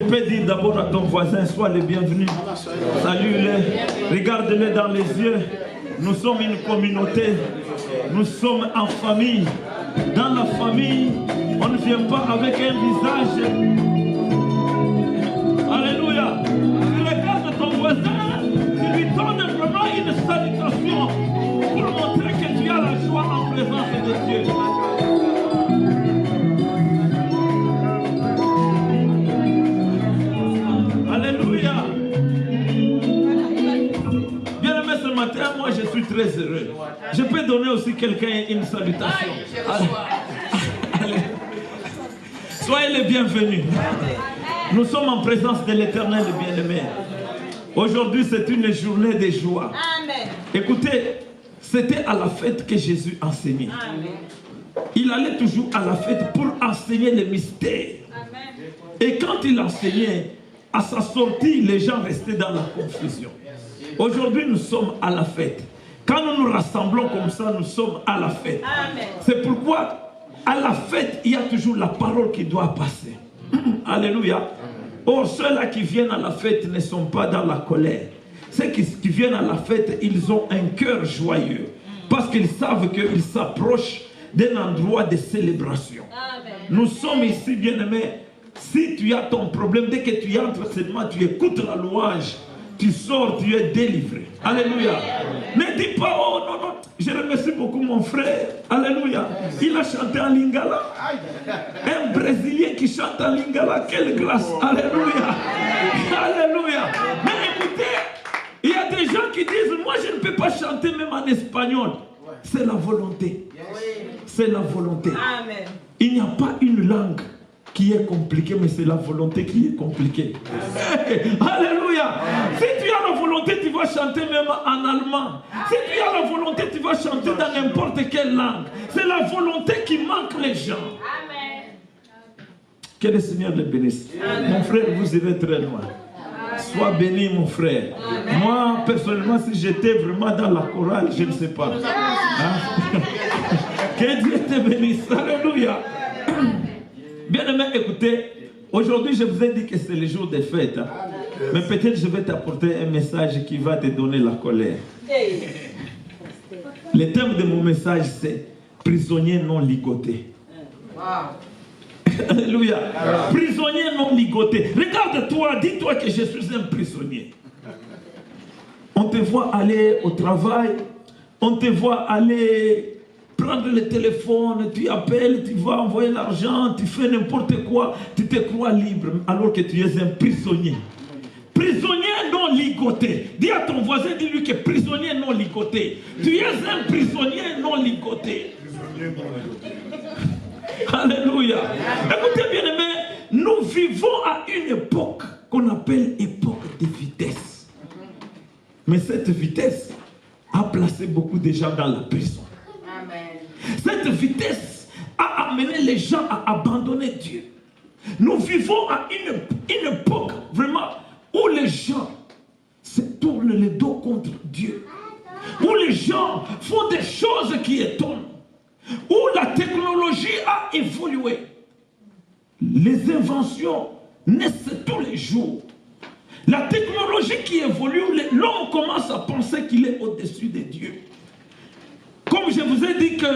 Tu peux dire d'abord à ton voisin, sois le bienvenu. Salue-le, regarde-le dans les yeux. Nous sommes une communauté, nous sommes en famille. Dans la famille, on ne vient pas avec un visage. Alléluia. Tu regardes ton voisin, tu lui donnes vraiment une salutation pour montrer que tu as la joie en présence de Dieu. Alléluia. Bien aimé, ce matin, moi je suis très heureux. Je peux donner aussi quelqu'un une salutation. Allez. Soyez les bienvenus. Nous sommes en présence de l'Éternel bien-aimé. Aujourd'hui, c'est une journée de joie. Amen. Écoutez, c'était à la fête que Jésus enseignait. Amen. Il allait toujours à la fête pour enseigner les mystères. Amen. Et quand il enseignait, à sa sortie, les gens restaient dans la confusion. Aujourd'hui, nous sommes à la fête. Quand nous nous rassemblons comme ça, nous sommes à la fête. C'est pourquoi, à la fête, il y a toujours la parole qui doit passer. Alléluia. Or, ceux-là qui viennent à la fête ne sont pas dans la colère. Ceux qui viennent à la fête, ils ont un cœur joyeux. Parce qu'ils savent qu'ils s'approchent d'un endroit de célébration. Amen. Nous sommes ici, bien-aimés. Si tu as ton problème, dès que tu entres seulement, tu écoutes la louange, tu sors, tu es délivré. Alléluia. Ne dis pas, oh non, non, je remercie beaucoup mon frère. Alléluia. Il a chanté en lingala. Un Brésilien qui chante en lingala, quelle grâce. Alléluia. Alléluia. Mais écoutez, il y a des gens qui disent, moi je ne peux pas chanter même en espagnol. C'est la volonté. C'est la volonté. Amen. Il n'y a pas une langue qui est compliqué, mais c'est la volonté qui est compliquée. Alléluia. Si tu as la volonté, tu vas chanter même en allemand. Si tu as la volonté, tu vas chanter dans n'importe quelle langue. C'est la volonté qui manque les gens. Amen. Que le Seigneur les bénisse. Amen. Mon frère, vous irez très loin. Sois béni, mon frère. Amen. Moi, personnellement, si j'étais vraiment dans la chorale, je ne sais pas. Hein? Que Dieu te bénisse. Alléluia. Bien aimé, écoutez, aujourd'hui je vous ai dit que c'est le jour des fêtes. Hein. Mais peut-être je vais t'apporter un message qui va te donner la colère. Le thème de mon message c'est prisonnier non ligoté. Alléluia. Prisonnier non ligoté. Regarde-toi, dis-toi que je suis un prisonnier. On te voit aller au travail, on te voit aller prendre le téléphone, tu appelles, tu vas envoyer l'argent, tu fais n'importe quoi, tu te crois libre alors que tu es un prisonnier. Prisonnier non ligoté. Dis à ton voisin, dis-lui que prisonnier non ligoté. Tu es un prisonnier non ligoté. Alléluia. Écoutez bien aimé, nous vivons à une époque qu'on appelle époque de vitesse. Mais cette vitesse a placé beaucoup de gens dans la prison. Cette vitesse a amené les gens à abandonner Dieu. Nous vivons à une époque vraiment où les gens se tournent le dos contre Dieu. Où les gens font des choses qui étonnent. Où la technologie a évolué. Les inventions naissent tous les jours. La technologie qui évolue, l'homme commence à penser qu'il est au-dessus de Dieu. Comme je vous ai dit que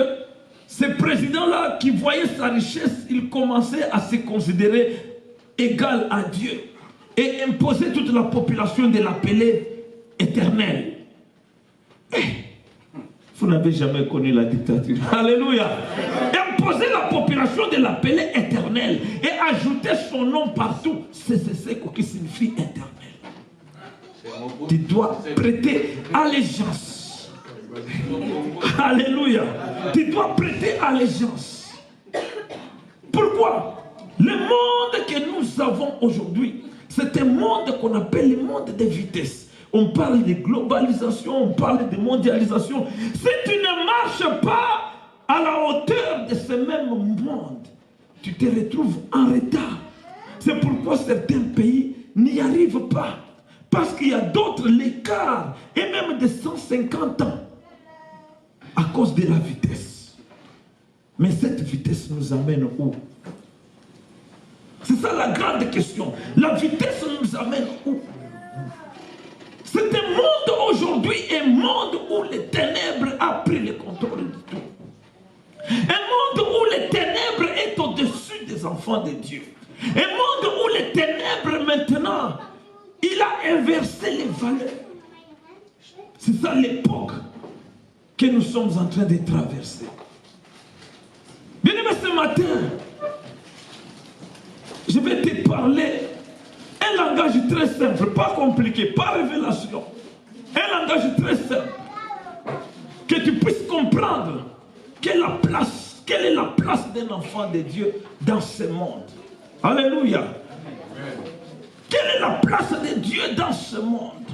ce président-là qui voyait sa richesse, il commençait à se considérer égal à Dieu et imposer toute la population de l'appeler éternel. Vous n'avez jamais connu la dictature. Alléluia. Imposer la population de l'appeler éternel et ajouter son nom partout. C'est ce qui signifie éternel. Tu dois prêter allégeance. Alléluia. Tu dois prêter allégeance. Pourquoi? Le monde que nous avons aujourd'hui, c'est un monde qu'on appelle le monde de vitesse. On parle de globalisation, on parle de mondialisation. Si tu ne marches pas à la hauteur de ce même monde, tu te retrouves en retard. C'est pourquoi certains pays n'y arrivent pas. Parce qu'il y a d'autres, l'écart, et même de 150 ans. À cause de la vitesse. Mais cette vitesse nous amène où? C'est ça la grande question. La vitesse nous amène où? C'est un monde aujourd'hui, un monde où les ténèbres ont pris le contrôle de tout. Un monde où les ténèbres est au-dessus des enfants de Dieu. Un monde où les ténèbres maintenant, il a inversé les valeurs. C'est ça l'époque que nous sommes en train de traverser. Bien aimé, ce matin, je vais te parler un langage très simple, pas compliqué, pas révélation. Un langage très simple. Que tu puisses comprendre quelle est la place d'un enfant de Dieu dans ce monde. Alléluia. Quelle est la place de Dieu dans ce monde?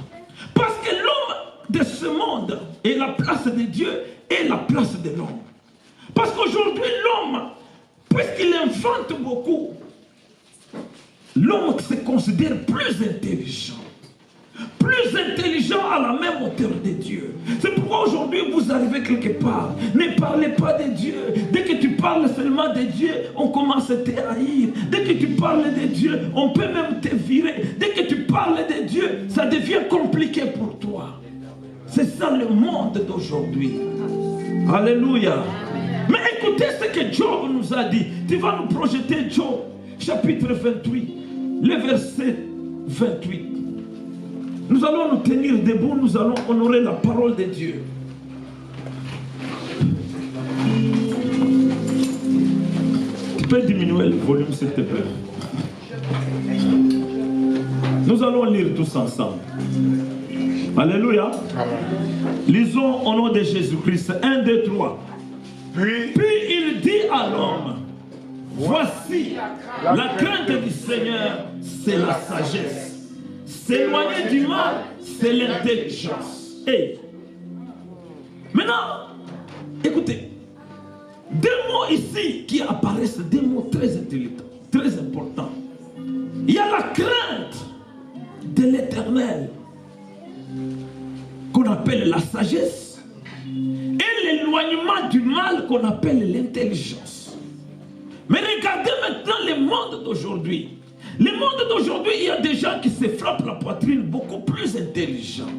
Parce que l'homme de ce monde et la place de Dieu est la place de l'homme. Parce qu'aujourd'hui, l'homme, puisqu'il invente beaucoup, l'homme se considère plus intelligent. Plus intelligent à la même hauteur de Dieu. C'est pourquoi aujourd'hui vous arrivez quelque part. Ne parlez pas de Dieu. Dès que tu parles seulement de Dieu, on commence à te haïr. Dès que tu parles de Dieu, on peut même te virer. Dès que tu parles de Dieu, ça devient compliqué pour toi. C'est ça le monde d'aujourd'hui. Alléluia. Mais écoutez ce que Job nous a dit. Tu vas nous projeter Job, chapitre 28, le verset 28. Nous allons nous tenir debout, nous allons honorer la parole de Dieu. Tu peux diminuer le volume, s'il te plaît. Nous allons lire tous ensemble. Alléluia. Lisons au nom de Jésus-Christ. 1, 2, 3. Puis il dit à l'homme, voici, la crainte du Seigneur, c'est la sagesse. S'éloigner du mal, c'est l'intelligence. Hey. Maintenant, écoutez, deux mots ici qui apparaissent, des mots très intelligents, très importants. Il y a la crainte de l'Éternel, qu'on appelle la sagesse, et l'éloignement du mal qu'on appelle l'intelligence. Mais regardez maintenant le monde d'aujourd'hui. Le monde d'aujourd'hui, il y a des gens qui se frappent la poitrine beaucoup plus intelligents.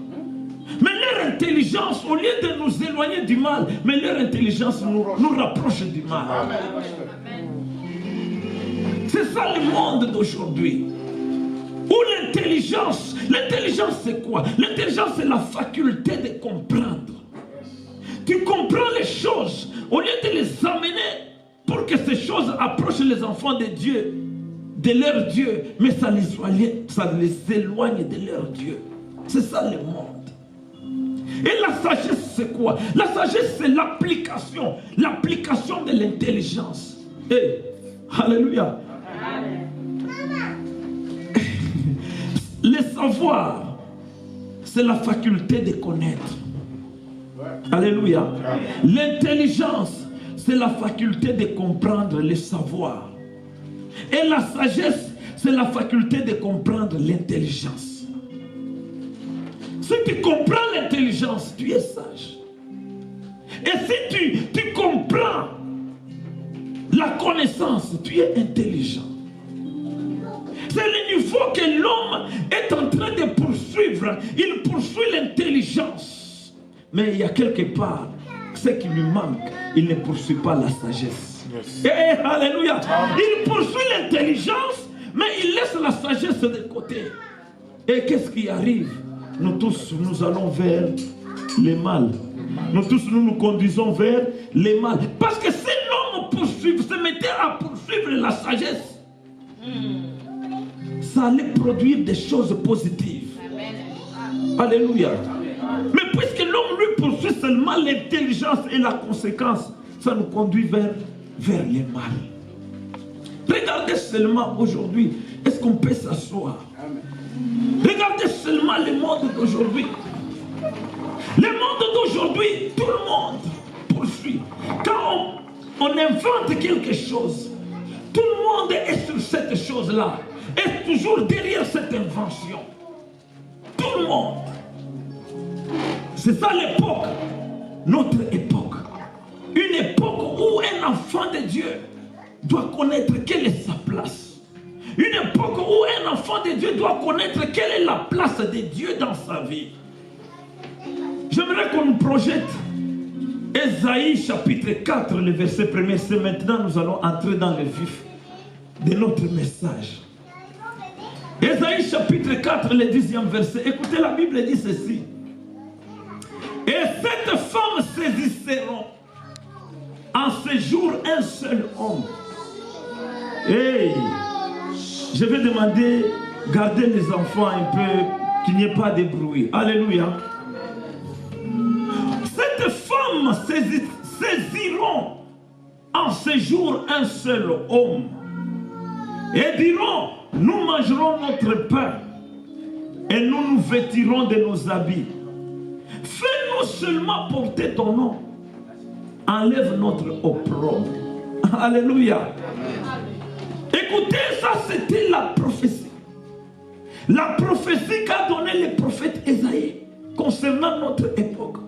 Mais leur intelligence, au lieu de nous éloigner du mal, mais leur intelligence nous rapproche du mal. C'est ça le monde d'aujourd'hui. Où l'intelligence c'est quoi? L'intelligence c'est la faculté de comprendre. Tu comprends les choses, au lieu de les amener pour que ces choses approchent les enfants de Dieu, de leur Dieu, mais ça les éloigne de leur Dieu. C'est ça le monde. Et la sagesse, c'est quoi? La sagesse, c'est l'application de l'intelligence. Hey, alléluia. Le savoir, c'est la faculté de connaître. Alléluia. L'intelligence, c'est la faculté de comprendre le savoir. Et la sagesse, c'est la faculté de comprendre l'intelligence. Si tu comprends l'intelligence, tu es sage. Et si tu comprends la connaissance, tu es intelligent. C'est le niveau que l'homme est en train de poursuivre. Il poursuit l'intelligence. Mais il y a quelque part ce qui lui manque. Il ne poursuit pas la sagesse. Yes. Et alléluia. Il poursuit l'intelligence, mais il laisse la sagesse de côté. Et qu'est-ce qui arrive? Nous tous, nous allons vers le mal. Nous tous, nous conduisons vers le mal. Parce que si l'homme se mettait à poursuivre la sagesse, ça allait produire des choses positives. Alléluia. Mais puisque l'homme lui poursuit seulement l'intelligence et la conséquence, ça nous conduit vers le mal. Regardez seulement aujourd'hui, est-ce qu'on peut s'asseoir? Regardez seulement le monde d'aujourd'hui. Le monde d'aujourd'hui, tout le monde poursuit. Quand on invente quelque chose, tout le monde est sur cette chose-là, est toujours derrière cette invention. Tout le monde. C'est ça l'époque, notre époque. Une époque où un enfant de Dieu doit connaître quelle est sa place. Une époque où un enfant de Dieu doit connaître quelle est la place de Dieu dans sa vie. J'aimerais qu'on nous projette Ésaïe chapitre 4, le verset 1er. C'est maintenant nous allons entrer dans le vif de notre message. Ésaïe chapitre 4, le 10e verset. Écoutez, la Bible dit ceci. Et cette femme saisisseront en ce jour un seul homme. Hey, je vais demander, gardez les enfants un peu, qu'il n'y ait pas de bruit. Alléluia. Cette femme saisiront en ce jour un seul homme et diront, nous mangerons notre pain et nous nous vêtirons de nos habits. Fais-nous seulement porter ton nom. Enlève notre opprobre. Alléluia. Écoutez, ça c'était la prophétie. La prophétie qu'a donné le prophète Ésaïe concernant notre époque.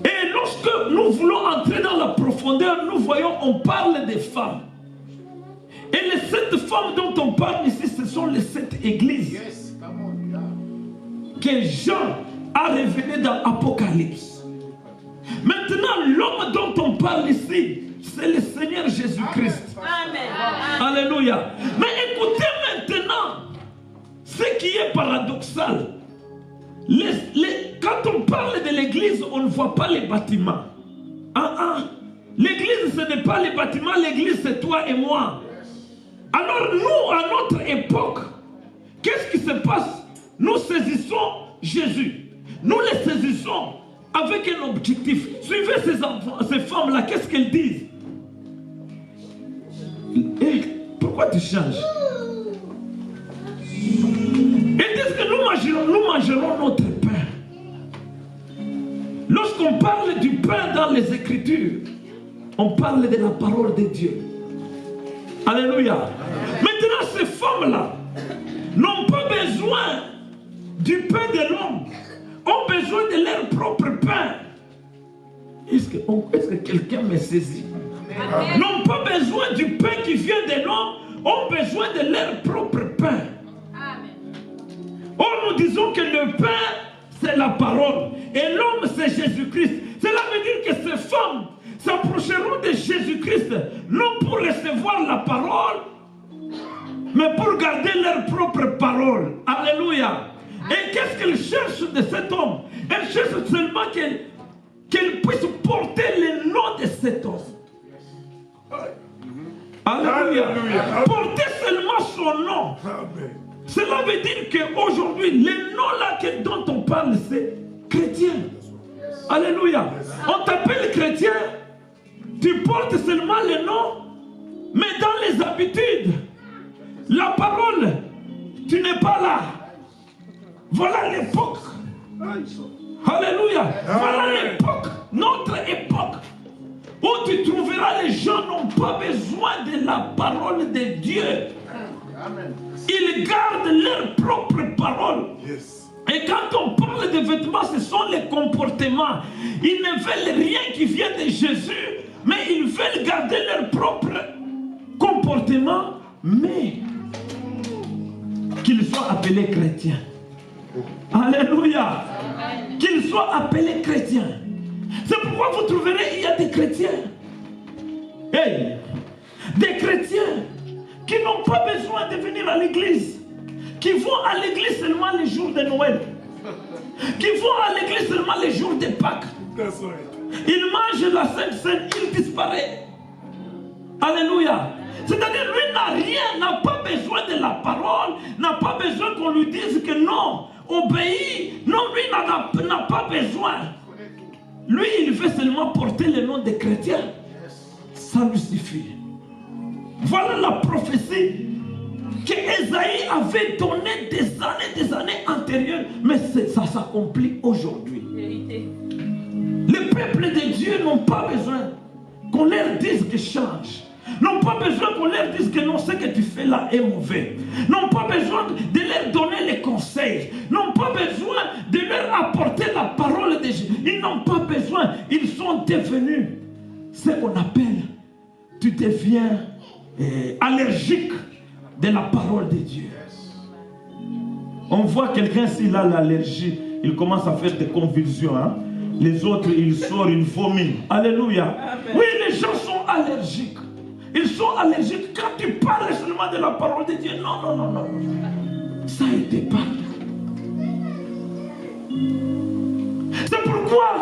Et lorsque nous voulons entrer dans la profondeur, nous voyons, on parle des femmes. Et les 7 femmes dont on parle ici, ce sont les 7 églises que Jean a révélé dans Apocalypse. Maintenant, l'homme dont on parle ici, c'est le Seigneur Jésus-Christ. Amen. Alléluia. Mais écoutez maintenant, ce qui est paradoxal. Quand on parle de l'église, on ne voit pas les bâtiments. L'église, ce n'est pas les bâtiments, l'église, c'est toi et moi. Alors nous, à notre époque, qu'est-ce qui se passe? Nous saisissons Jésus. Nous les saisissons avec un objectif. Suivez ces femmes-là, qu'est-ce qu'elles disent? Pourquoi tu changes? Elles disent que nous mangerons notre pain. Lorsqu'on parle du pain dans les Écritures, on parle de la parole de Dieu. Alléluia. Maintenant, ces femmes-là n'ont pas besoin du pain de l'homme, ont besoin de leur propre pain. Est-ce que quelqu'un me saisit? N'ont pas besoin du pain qui vient de l'homme, ont besoin de leur propre pain. Or, nous disons que le pain, c'est la parole. Et l'homme, c'est Jésus-Christ. Cela veut dire que ces femmes s'approcheront de Jésus-Christ, non pour recevoir la parole, mais pour garder leur propre parole. Alléluia. Et qu'est-ce qu'elle cherche de cet homme? Elle cherche seulement qu'elle puisse porter le nom de cet homme. Alléluia. Porter seulement son nom. Cela veut dire qu'aujourd'hui, le nom là dont on parle, c'est chrétien. Alléluia. On t'appelle chrétien, tu portes seulement le nom, mais dans les habitudes, la parole, tu n'es pas là. Voilà l'époque. Alléluia. Voilà l'époque, notre époque, où tu trouveras les gens n'ont pas besoin de la parole de Dieu. Ils gardent leur propre parole. Et quand on parle de vêtements, ce sont les comportements. Ils ne veulent rien qui vienne de Jésus, mais ils veulent garder leur propre comportement, mais qu'ils soient appelés chrétiens. Alléluia. Qu'ils soient appelés chrétiens. C'est pourquoi vous trouverez, il y a des chrétiens. Hey, des chrétiens qui n'ont pas besoin de venir à l'église, qui vont à l'église seulement les jours de Noël, qui vont à l'église seulement les jours de Pâques. Ils mangent la Sainte Seine, il disparaît. Alléluia. C'est-à-dire, lui n'a rien, n'a pas besoin de la parole, n'a pas besoin qu'on lui dise que non, obéis. Non, lui n'a pas besoin. Lui, il veut seulement porter le nom des chrétiens. Ça lui suffit. Voilà la prophétie que Ésaïe avait donnée des années antérieures, mais ça s'accomplit aujourd'hui. Les peuples de Dieu n'ont pas besoin qu'on leur dise que change. N'ont pas besoin qu'on leur dise que non, ce que tu fais là est mauvais. N'ont pas besoin de leur donner les conseils. N'ont pas besoin de leur apporter la parole de Jésus. Ils n'ont pas besoin. Ils sont devenus ce qu'on appelle, tu deviens allergique de la parole de Dieu. On voit quelqu'un, s'il a l'allergie, il commence à faire des convulsions. Hein? Les autres, ils sortent, ils vomissent. Alléluia. Amen. Oui, les gens sont allergiques. Ils sont allergiques quand tu parles seulement de la parole de Dieu. Non, non, non, non. Ça a été parlé. C'est pourquoi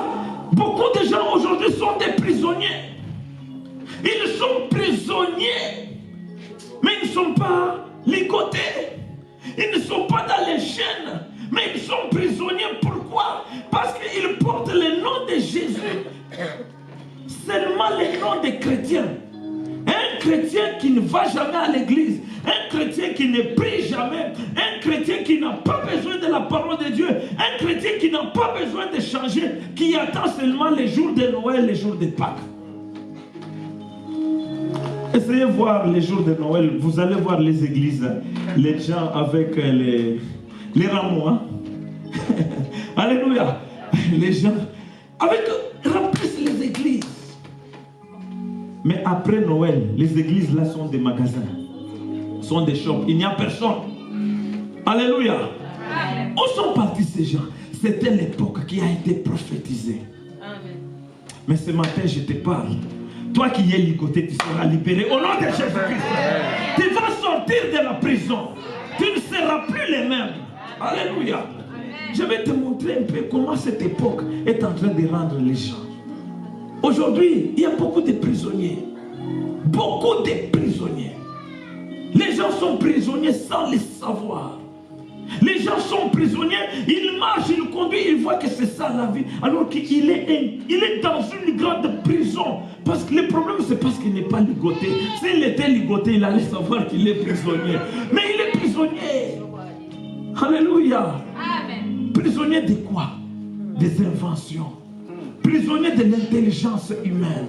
beaucoup de gens aujourd'hui sont des prisonniers. Ils sont prisonniers, mais ils ne sont pas ligotés. Ils ne sont pas dans les chaînes, mais ils sont prisonniers. Pourquoi? Parce qu'ils portent le nom de Jésus. Seulement le nom des chrétiens. Un chrétien qui ne va jamais à l'église, un chrétien qui ne prie jamais, un chrétien qui n'a pas besoin de la parole de Dieu, un chrétien qui n'a pas besoin de changer, qui attend seulement les jours de Noël, les jours de Pâques. Essayez de voir les jours de Noël, vous allez voir les églises, les gens avec les rameaux. Hein? Alléluia. Les gens remplissent les églises. Mais après Noël, les églises là sont des magasins, sont des shops. Il n'y a personne. Alléluia. Amen. Où sont partis ces gens? C'était l'époque qui a été prophétisée. Amen. Mais ce matin, je te parle. Toi qui es ligoté, tu seras libéré au nom de Jésus-Christ. Tu vas sortir de la prison. Tu ne seras plus les mêmes. Alléluia. Amen. Je vais te montrer un peu comment cette époque est en train de rendre les gens. Aujourd'hui, il y a beaucoup de prisonniers. Beaucoup de prisonniers. Les gens sont prisonniers sans le savoir. Les gens sont prisonniers, ils marchent, ils conduisent, ils voient que c'est ça la vie. Alors qu'il est dans une grande prison. Parce que le problème, c'est parce qu'il n'est pas ligoté. S'il était ligoté, il allait savoir qu'il est prisonnier. Mais il est prisonnier. Alléluia. Amen. Prisonnier de quoi? Des inventions. Prisonnier de l'intelligence humaine.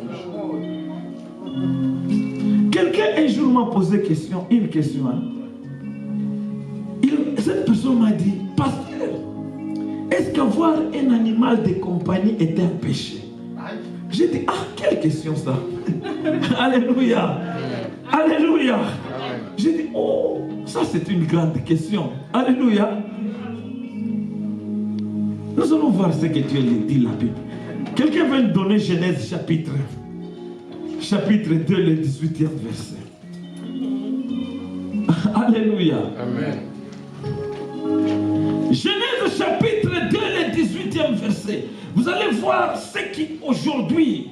Quelqu'un un jour m'a posé une question. Hein? Cette personne m'a dit, pasteur, est-ce qu'avoir un animal de compagnie est un péché? J'ai dit, ah, quelle question ça? Alléluia. Alléluia. J'ai dit, oh, ça c'est une grande question. Alléluia. Nous allons voir ce que Dieu dit la Bible. Quelqu'un va nous donner Genèse chapitre 2, le 18e verset. Alléluia. Amen. Genèse chapitre 2, le 18e verset. Vous allez voir ce qui aujourd'hui,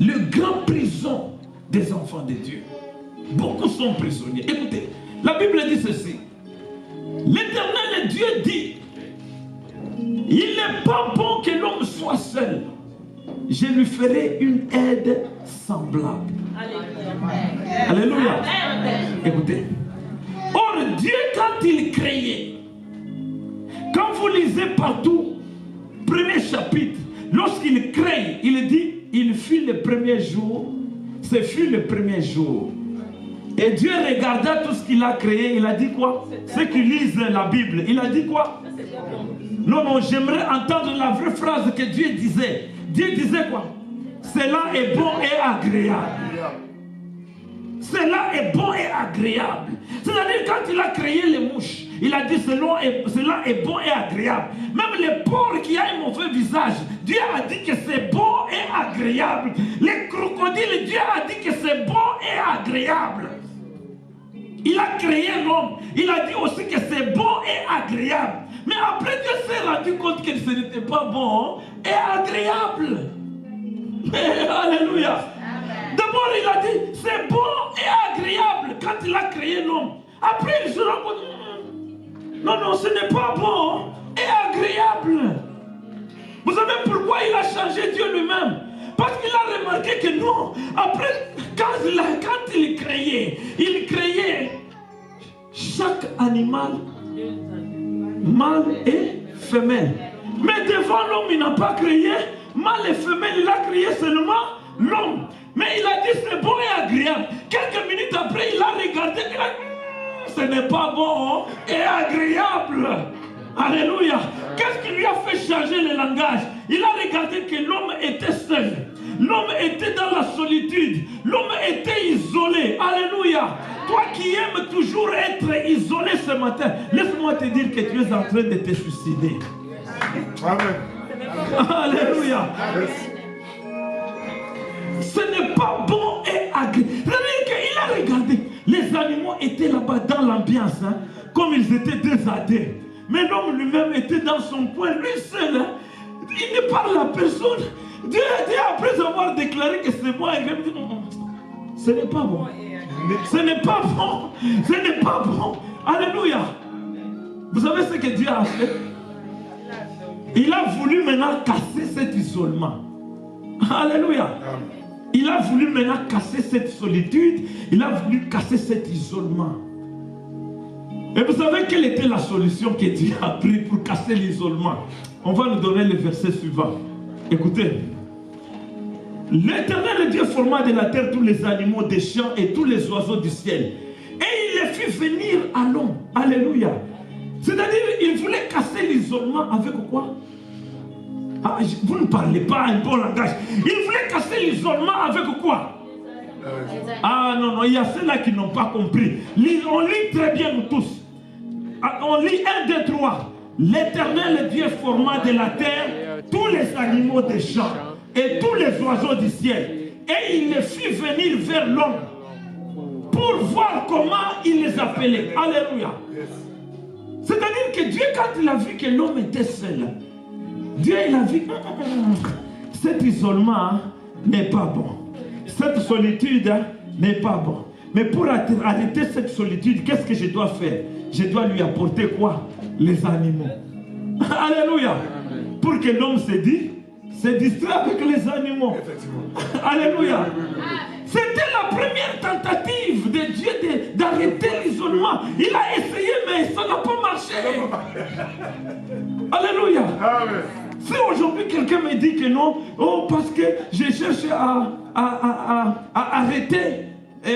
le grand prison des enfants de Dieu. Beaucoup sont prisonniers. Écoutez, la Bible dit ceci. L'Éternel Dieu dit, il n'est pas bon que l'homme soit seul. Je lui ferai une aide semblable. Alléluia. Alléluia. Écoutez. Or, Dieu, quand il créait, quand vous lisez partout, premier chapitre, lorsqu'il crée, il dit, il fut le premier jour, ce fut le premier jour. Et Dieu regarda tout ce qu'il a créé, il a dit quoi? Ceux qui lisent la Bible, il a dit quoi? Non, non, j'aimerais entendre la vraie phrase que Dieu disait. Dieu disait quoi? Cela est bon et agréable. Cela est bon et agréable. C'est-à-dire quand il a créé les mouches, il a dit cela est bon et agréable. Même les porcs qui ont un mauvais visage, Dieu a dit que c'est bon et agréable. Les crocodiles, Dieu a dit que c'est bon et agréable. Il a créé l'homme. Il a dit aussi que c'est bon et agréable. Mais après Dieu s'est rendu compte que ce n'était pas bon et agréable. Alléluia. D'abord il a dit c'est bon et agréable quand il a créé l'homme. Après il se rend compte non, ce n'est pas bon et agréable. Vous savez pourquoi il a changé Dieu lui-même? Parce qu'il a remarqué que non. Après, quand il créait chaque animal, mâle et femelle. Mais devant l'homme, il n'a pas créé mâle et femelle, il a créé seulement l'homme. Mais il a dit c'est bon et agréable. Quelques minutes après, il a regardé, il a dit ce n'est pas bon et agréable. Alléluia. Qu'est-ce qui lui a fait changer le langage? Il a regardé que l'homme était seul. L'homme était dans la solitude. L'homme était isolé. Alléluia. Toi qui aimes toujours être isolé ce matin, laisse-moi te dire que tu es en train de te suicider. Amen. Alléluia. Ce n'est pas bon et agréable. Il a regardé. Les animaux étaient là-bas dans l'ambiance, hein, comme ils étaient deux à deux. Mais l'homme lui-même était dans son coin, lui seul. Hein. Il ne parle à personne. Dieu, après avoir déclaré que c'est moi, il vient me dire, ce n'est pas bon. Ce n'est pas bon. Ce n'est pas bon. Alléluia. Vous savez ce que Dieu a fait? Il a voulu maintenant casser cet isolement. Alléluia. Il a voulu maintenant casser cette solitude. Il a voulu casser cet isolement. Et vous savez quelle était la solution que Dieu a prise pour casser l'isolement? On va nous donner le verset suivant. Écoutez. L'Éternel Dieu forma de la terre tous les animaux des champs et tous les oiseaux du ciel. Et il les fit venir à l'homme. Alléluia. C'est-à-dire, il voulait casser l'isolement avec quoi? Ah, vous ne parlez pas un bon langage. Il voulait casser l'isolement avec quoi? Ah non, non, il y a ceux-là qui n'ont pas compris. On lit très bien nous tous. On lit 1, 2, 3. L'Éternel Dieu forma de la terre tous les animaux des champs et tous les oiseaux du ciel. Et il les fit venir vers l'homme pour voir comment il les appelait. Alléluia. C'est-à-dire que Dieu, quand il a vu que l'homme était seul, Dieu il a vu cet isolement n'est pas bon. Cette solitude n'est pas bon. Mais pour arrêter cette solitude, qu'est-ce que je dois faire? Je dois lui apporter quoi? Les animaux. Alléluia. Pour que l'homme se distrait avec les animaux. Alléluia. C'était la première tentative de Dieu d'arrêter l'isolement. Il a essayé, mais ça n'a pas marché. Alléluia. Si aujourd'hui quelqu'un me dit que non, oh, parce que je cherche à arrêter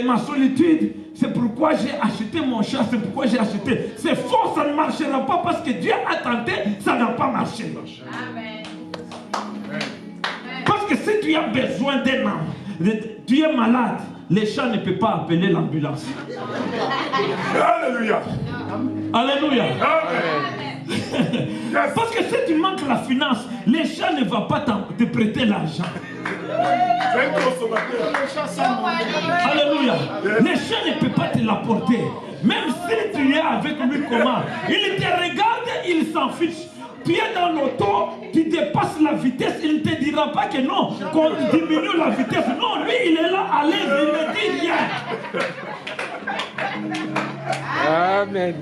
ma solitude, c'est pourquoi j'ai acheté mon chat, c'est pourquoi j'ai acheté. C'est faux, ça ne marchera pas parce que Dieu a tenté, ça n'a pas marché. Amen. Parce que si tu as besoin d'un homme, tu es malade, les chats ne peuvent pas appeler l'ambulance. Alléluia. Alléluia. Parce que si tu manques la finance, les chats ne vont pas te prêter l'argent. Alléluia. Les chats ne peuvent pas te l'apporter. Même si tu es avec lui comment, il te regarde, il s'en fiche. Tu es dans l'auto, tu dépasses la vitesse, il ne te dira pas que non, qu'on diminue la vitesse. Non, lui, il est là à l'aise, il ne dit rien. Amen.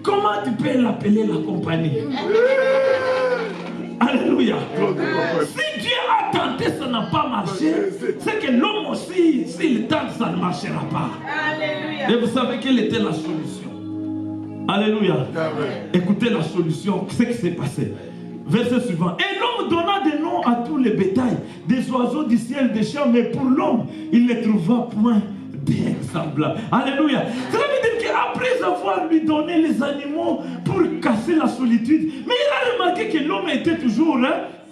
Comment tu peux l'appeler la compagnie? Alléluia. Si Dieu a tenté, ça n'a pas marché, c'est que l'homme aussi, s'il tente, ça ne marchera pas. Alléluia. Et vous savez quelle était la solution? Alléluia. Écoutez la solution, ce qui s'est passé. Verset suivant. Et l'homme donna des noms à tous les bétails, des oiseaux du ciel, des champs, mais pour l'homme, il ne trouva point d'exemple. Alléluia. Cela veut dire qu'après avoir lui donné les animaux pour casser la solitude, mais il a remarqué que l'homme était toujours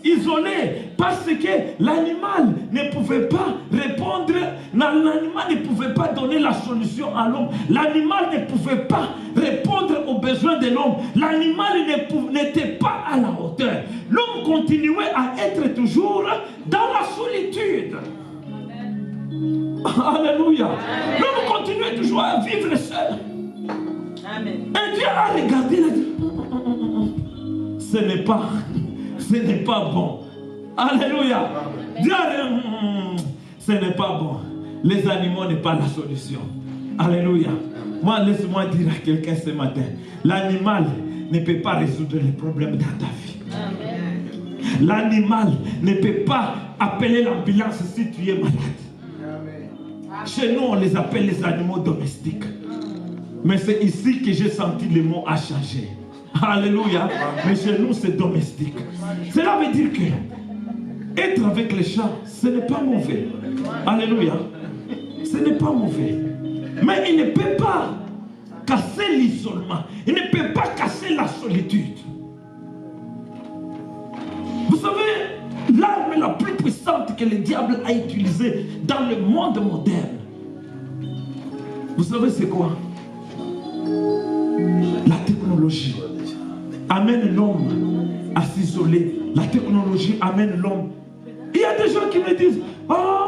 isolé parce que l'animal ne pouvait pas répondre, l'animal ne pouvait pas donner la solution à l'homme, l'animal ne pouvait pas répondre aux besoins de l'homme, l'animal n'était pas à la hauteur. L'homme continuait à être toujours dans la solitude. Alléluia. L'homme continuait toujours à vivre seul. Amen. Et Dieu a regardé, il a dit, ce n'est pas bon. Alléluia. Dieu a dit, ce n'est pas bon. Les animaux n'est pas la solution. Alléluia. Moi, laisse-moi dire à quelqu'un ce matin, l'animal ne peut pas résoudre les problèmes dans ta vie. L'animal ne peut pas appeler l'ambulance si tu es malade. Chez nous, on les appelle les animaux domestiques. Mais c'est ici que j'ai senti le mot a changé. Alléluia. Mais chez nous, c'est domestique. Cela veut dire que être avec les chats, ce n'est pas mauvais. Alléluia. Ce n'est pas mauvais. Mais il ne peut pas casser l'isolement. Il ne peut pas casser la solitude. Vous savez, l'arme la plus puissante que le diable a utilisée dans le monde moderne. Vous savez c'est quoi? La technologie amène l'homme à s'isoler. La technologie amène l'homme. Il y a des gens qui me disent, ah,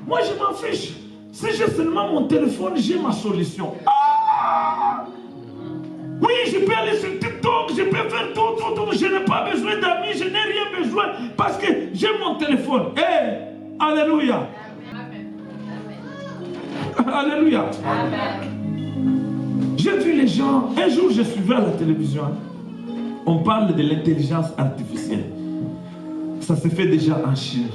moi je m'en fiche. Si j'ai seulement mon téléphone, j'ai ma solution. Ah! Oui, je peux aller sur TikTok, je peux faire tout. Je n'ai pas besoin d'amis, je n'ai rien besoin parce que j'ai mon téléphone. Hey, alléluia. Amen. Alléluia. Amen. J'ai vu les gens, un jour je suivais à la télévision, on parle de l'intelligence artificielle. Ça se fait déjà en Chine.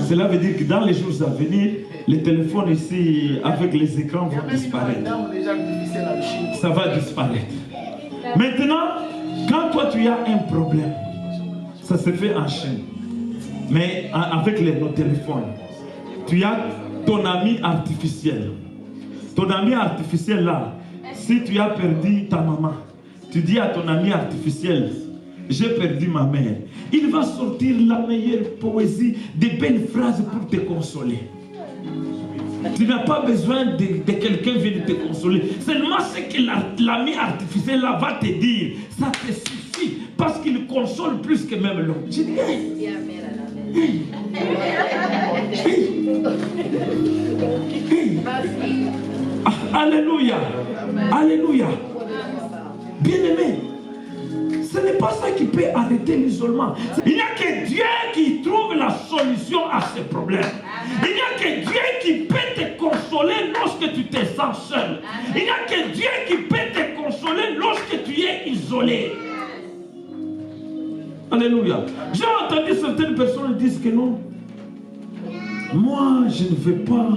Cela veut dire que dans les jours à venir, les téléphones ici avec les écrans vont disparaître. Ça va disparaître. Maintenant, quand toi tu as un problème, ça se fait en Chine. Mais avec nos téléphones, tu as ton ami artificiel. Ton ami artificiel là, si tu as perdu ta maman, tu dis à ton ami artificiel, j'ai perdu ma mère. Il va sortir la meilleure poésie, des belles phrases pour te consoler. Tu n'as pas besoin de quelqu'un qui vienne te consoler. Seulement ce que l'ami artificiel là va te dire, ça te suffit. Parce qu'il console plus que même l'homme. Je dis, alléluia. Alléluia. Bien-aimé, ce n'est pas ça qui peut arrêter l'isolement. Il n'y a que Dieu qui trouve la solution à ces problèmes. Il n'y a que Dieu qui peut te consoler lorsque tu te sens seul. Il n'y a que Dieu qui peut te consoler lorsque tu es isolé. Alléluia. J'ai entendu certaines personnes dire que non. Moi, je ne veux pas.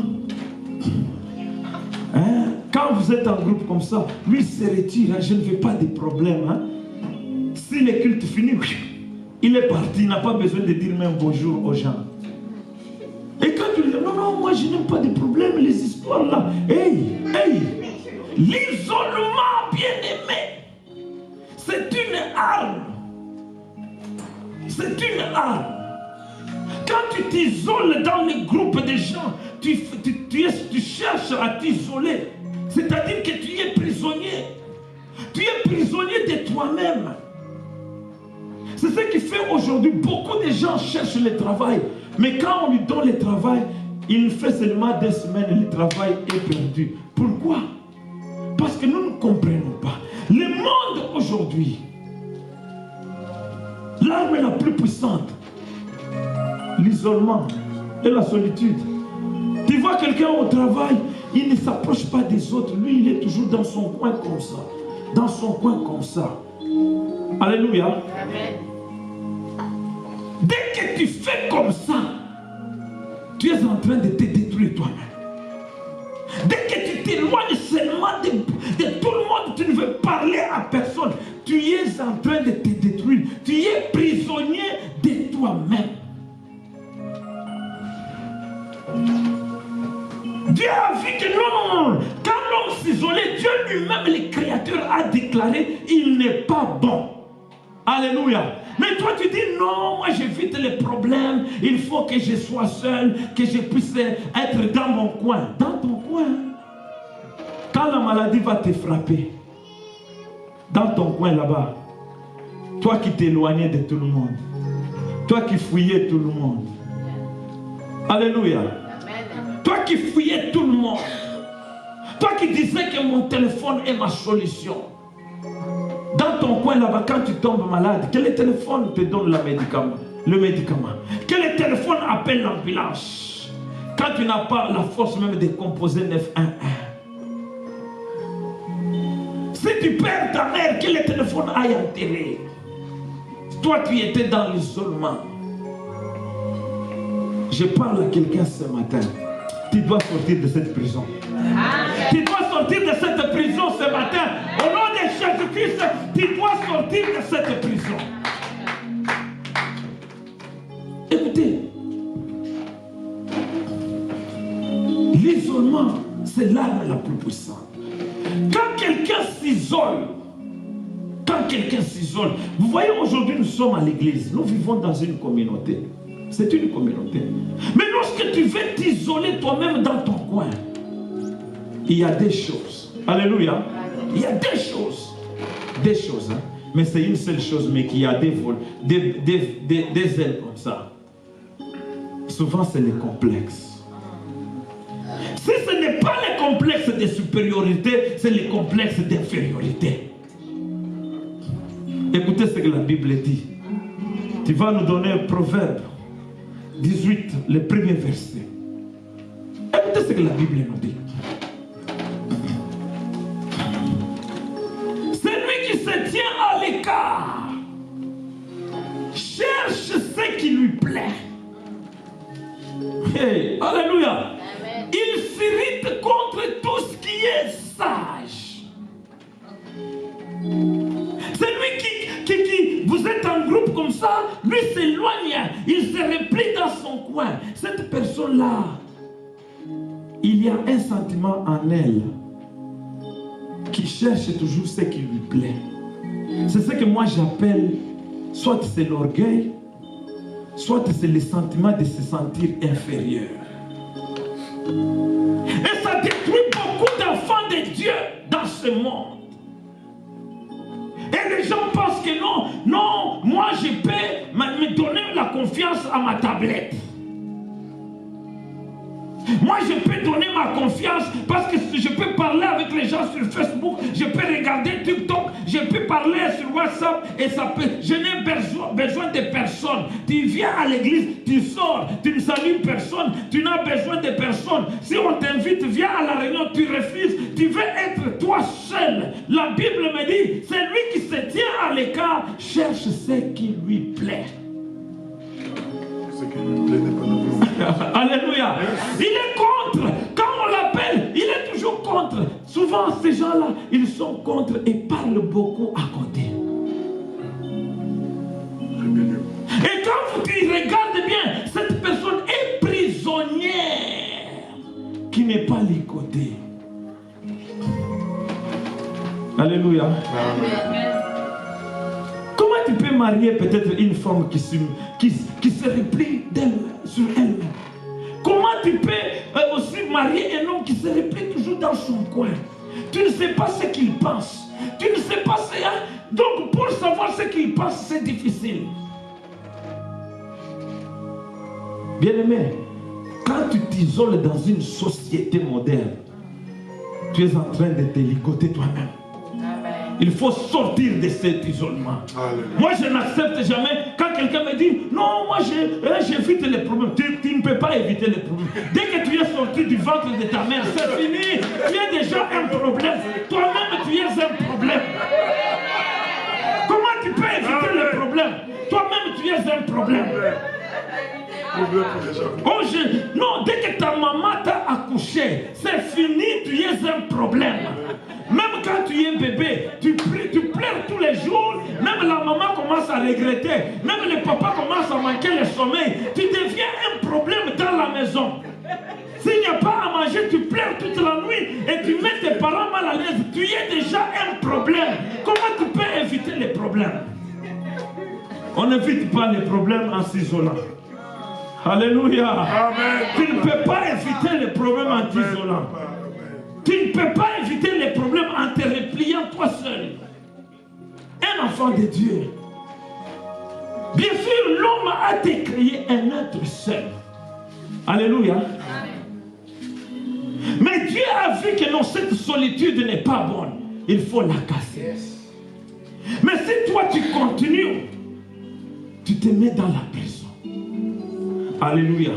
Hein? Quand vous êtes en groupe comme ça, lui se retire. Hein? Je ne veux pas de problème. Hein? Si le culte finit, il est parti. Il n'a pas besoin de dire même bonjour aux gens. Et quand tu dis, non, moi je n'aime pas de problème, les histoires là. Hey, l'isolement, bien-aimé, c'est une arme. C'est une arme. Quand tu t'isoles dans les groupes de gens, tu cherches à t'isoler. C'est-à-dire que tu es prisonnier. Tu es prisonnier de toi-même. C'est ce qui fait aujourd'hui, beaucoup de gens cherchent le travail. Mais quand on lui donne le travail, il fait seulement 2 semaines, le travail est perdu. Pourquoi? Parce que nous ne comprenons pas. Le monde aujourd'hui, l'arme la plus puissante, l'isolement et la solitude. Tu vois quelqu'un au travail, il ne s'approche pas des autres. Lui, il est toujours dans son coin comme ça. Dans son coin comme ça. Alléluia. Amen. Dès que tu fais comme ça, tu es en train de te détruire toi-même. Dès que tu t'éloignes seulement de tout le monde, tu ne veux parler à personne. Tu es en train de te détruire. Tu es prisonnier de toi-même. Dieu a vu que non. Quand l'homme s'isolait, Dieu lui-même, le Créateur, a déclaré, il n'est pas bon. Alléluia. Mais toi tu dis non, moi j'évite les problèmes, il faut que je sois seul, que je puisse être dans mon coin. Dans ton coin. Quand la maladie va te frapper, dans ton coin là-bas, toi qui t'éloignais de tout le monde, toi qui fouillais tout le monde. Alléluia. Toi qui fouillais tout le monde, toi qui disais que mon téléphone est ma solution. Dans ton coin là-bas, quand tu tombes malade, quel téléphone te donne le médicament? Quel téléphone appelle l'ambulance? Quand tu n'as pas la force même de composer 911. Si tu perds ta mère, quel téléphone aille enterrer? Toi, tu étais dans l'isolement. Je parle à quelqu'un ce matin. Tu dois sortir de cette prison. Tu dois sortir de cette prison ce matin. Au nom de Jésus-Christ, tu dois sortir de cette prison. Écoutez, l'isolement, c'est l'arme la plus puissante. Quand quelqu'un s'isole, quand quelqu'un s'isole. Vous voyez, aujourd'hui, nous sommes à l'église. Nous vivons dans une communauté. C'est une communauté. Mais lorsque tu veux t'isoler toi-même dans ton coin, il y a des choses. Alléluia. Il y a des choses. Des choses. Hein? Mais c'est une seule chose, mais qu'il y a des vols, des ailes comme ça. Souvent, c'est les complexes. Si ce n'est pas les complexes de supériorité, c'est les complexes d'infériorité. Écoutez ce que la Bible dit. Tu vas nous donner un proverbe 18, le premier verset. Écoutez ce que la Bible nous dit. Celui qui se tient à l'écart cherche ce qui lui plaît. Hey, alléluia. Amen. Il s'irrite contre tout ce qui est sage. Celui qui vous êtes en groupe comme ça, lui s'éloigne, il se replie dans son coin. Cette personne-là, il y a un sentiment en elle qui cherche toujours ce qui lui plaît. C'est ce que moi j'appelle, soit c'est l'orgueil, soit c'est le sentiment de se sentir inférieur. Et ça détruit beaucoup d'enfants de Dieu dans ce monde. Et les gens pensent que non, moi je peux me donner la confiance à ma tablette. Moi je peux donner ma confiance parce que je peux parler avec les gens sur Facebook, je peux regarder TikTok, je peux parler sur WhatsApp et ça peut. Je n'ai besoin de personne. Tu viens à l'église, tu sors, tu ne salues personne, tu n'as besoin de personne. Si on t'invite, viens à la réunion, tu refuses, tu veux être toi seul. La Bible me dit, c'est lui qui se tient à l'écart, cherche ce qui lui plaît. Ce qui lui plaît n'est pas la Alléluia. Il est contre. Quand on l'appelle, il est toujours contre. Souvent, ces gens-là, ils sont contre et parlent beaucoup à côté. Et quand tu regardes bien, cette personne est prisonnière qui n'est pas licoté. Alléluia. Comment tu peux marier peut-être une femme qui se replie sur elle-même? Comment tu peux aussi marier un homme qui se replie toujours dans son coin? Tu ne sais pas ce qu'il pense. Tu ne sais pas ce... Donc pour savoir ce qu'il pense, c'est difficile. Bien-aimé, quand tu t'isoles dans une société moderne, tu es en train de te ligoter toi-même. Il faut sortir de cet isolement. Alléluia. Moi, je n'accepte jamais quand quelqu'un me dit non, moi j'évite les problèmes. Tu ne peux pas éviter les problèmes. Dès que tu es sorti du ventre de ta mère, c'est fini. Tu es déjà un problème. Toi-même, tu es un problème. Comment tu peux éviter les problèmes? Toi-même, tu es un problème. Non, dès que ta maman t'a accouché, c'est fini, tu es un problème. Même quand tu es bébé, tu pleures tous les jours, même la maman commence à regretter, même le papa commence à manquer le sommeil, tu deviens un problème dans la maison. S'il n'y a pas à manger, tu pleures toute la nuit et tu mets tes parents mal à l'aise, tu es déjà un problème. Comment tu peux éviter les problèmes? On n'évite pas les problèmes en s'isolant. Alléluia. Amen. Tu ne peux pas éviter les problèmes en t'isolant. Tu ne peux pas éviter les problèmes en te repliant toi seul. Un enfant de Dieu. Bien sûr, l'homme a été créé un être seul. Alléluia. Mais Dieu a vu que non, cette solitude n'est pas bonne. Il faut la casser. Mais si toi tu continues, tu te mets dans la prison. Alléluia.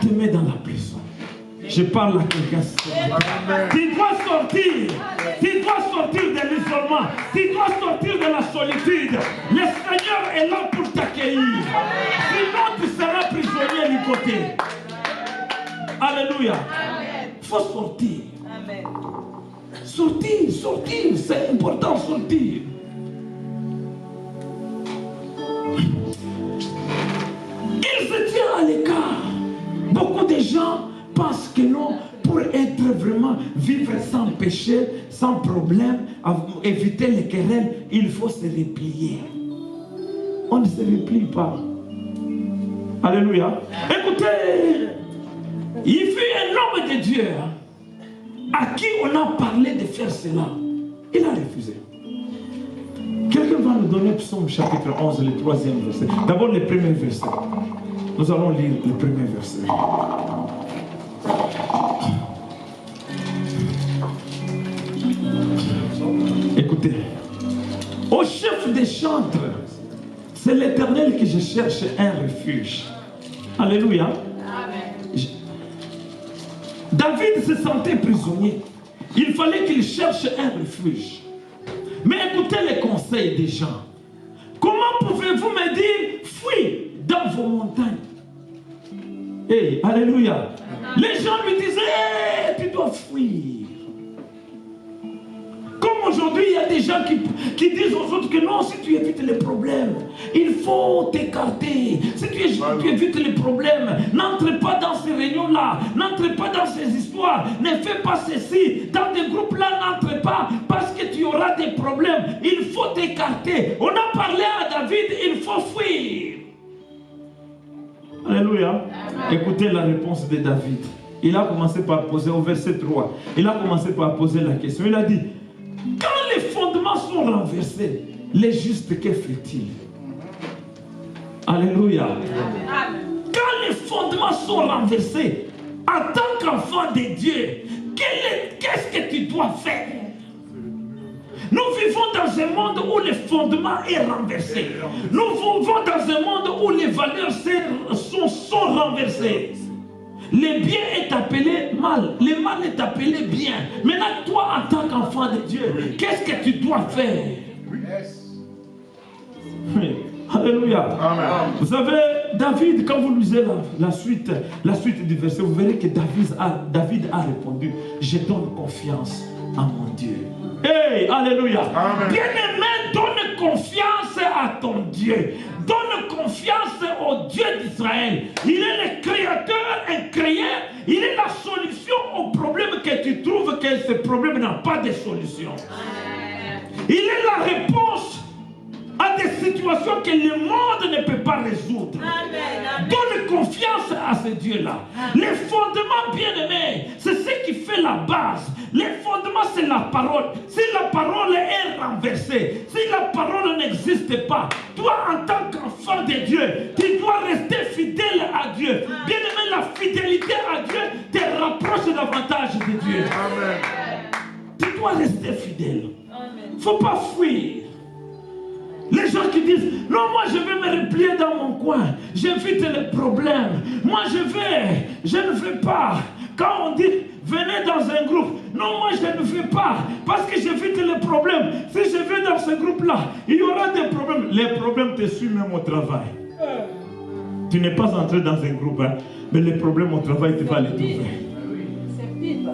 Tu te mets dans la prison. Je parle à quelqu'un. Tu dois sortir. Tu dois sortir de l'isolement. Tu dois sortir de la solitude. Le Seigneur est là pour t'accueillir. Sinon, tu seras prisonnier du côté. Alléluia. Il faut sortir. Sortir. C'est important, sortir. Il se tient à l'écart. Beaucoup de gens pensent que non, pour être vraiment, vivre sans péché, sans problème, éviter les querelles, il faut se replier. On ne se replie pas. Alléluia. Écoutez, il fut un homme de Dieu à qui on a parlé de faire cela. Il a refusé. Quelqu'un va nous donner Psaume chapitre 11, le 3e verset. D'abord le premier verset. Nous allons lire le premier verset. Écoutez. Au chef des chantres, c'est l'Éternel que je cherche un refuge. Alléluia. Amen. David se sentait prisonnier. Il fallait qu'il cherche un refuge. Mais écoutez les conseils des gens. Comment pouvez-vous me dire, fuis dans vos montagnes? Hey, alléluia. Les gens lui disaient, hey, tu dois fuir. Comme aujourd'hui, il y a des gens qui disent aux autres que non, si tu évites les problèmes, il faut t'écarter. Si tu évites les problèmes, n'entre pas dans ces réunions-là, n'entre pas dans ces histoires, ne fais pas ceci. Dans des groupes-là, n'entre pas parce que tu auras des problèmes. Il faut t'écarter. On a parlé à David, il faut fuir. Alléluia. Écoutez la réponse de David. Il a commencé par poser au verset 3. Il a commencé par poser la question. Il a dit, quand les fondements sont renversés, les justes, que fait-il? Alléluia. Quand les fondements sont renversés, en tant qu'enfant de Dieu, qu'est-ce que tu dois faire? Nous vivons dans un monde où le fondement est renversé. Nous vivons dans un monde où les valeurs sont renversées. Le bien est appelé mal, le mal est appelé bien. Maintenant, toi, en tant qu'enfant de Dieu, qu'est-ce que tu dois faire? Alléluia. Amen. Vous savez, David, quand vous lisez la suite du verset, vous verrez que David a répondu, je donne confiance à mon Dieu. Hey, alléluia. Bien-aimé, donne confiance à ton Dieu. Donne confiance au Dieu d'Israël. Il est le créateur incréé. Il est la solution au problème que tu trouves que ce problème n'a pas de solution. Il est la réponse à des situations que le monde ne peut pas résoudre. Amen. Donne confiance à ce Dieu-là. Les fondements, bien-aimés, c'est ce qui fait la base. Les fondements, c'est la parole. Si la parole est renversée, si la parole n'existe pas, toi, en tant qu'enfant de Dieu, tu dois rester fidèle à Dieu. Bien-aimé, la fidélité à Dieu te rapproche davantage de Dieu. Amen. Tu dois rester fidèle. Il ne faut pas fuir. Les gens qui disent, non, moi je vais me replier dans mon coin, j'évite les problèmes, moi je ne vais pas. Quand on dit, venez dans un groupe, non, moi je ne vais pas, parce que j'évite les problèmes. Si je vais dans ce groupe-là, il y aura des problèmes. Les problèmes te suivent même au travail. Tu n'es pas entré dans un groupe, hein, mais les problèmes au travail, tu vas les trouver.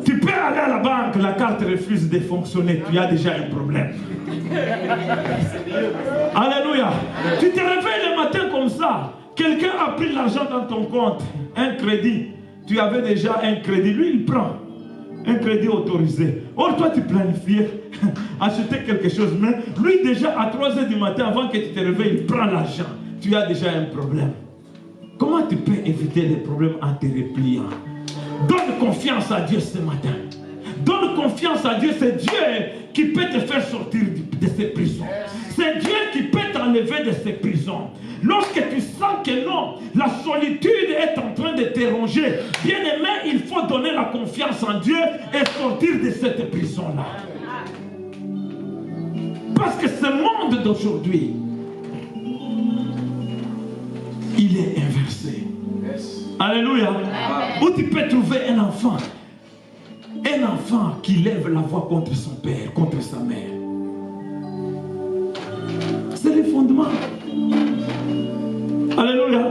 Tu peux aller à la banque, la carte refuse de fonctionner, tu as déjà un problème. Alléluia. Tu te réveilles le matin comme ça, quelqu'un a pris l'argent dans ton compte, un crédit, tu avais déjà un crédit, lui il prend un crédit autorisé. Or toi tu planifiais acheter quelque chose, mais lui déjà à 3h du matin, avant que tu te réveilles, il prend l'argent, tu as déjà un problème. Comment tu peux éviter les problèmes en te repliant? Donne confiance à Dieu ce matin. Donne confiance à Dieu. C'est Dieu qui peut te faire sortir de ces prisons. C'est Dieu qui peut t'enlever de ces prisons. Lorsque tu sens que non, la solitude est en train de te ronger, bien aimé, il faut donner la confiance en Dieu et sortir de cette prison-là. Parce que ce monde d'aujourd'hui, il est inversé. Alléluia. Où tu peux trouver un enfant qui lève la voix contre son père, contre sa mère. C'est le fondement. Alléluia.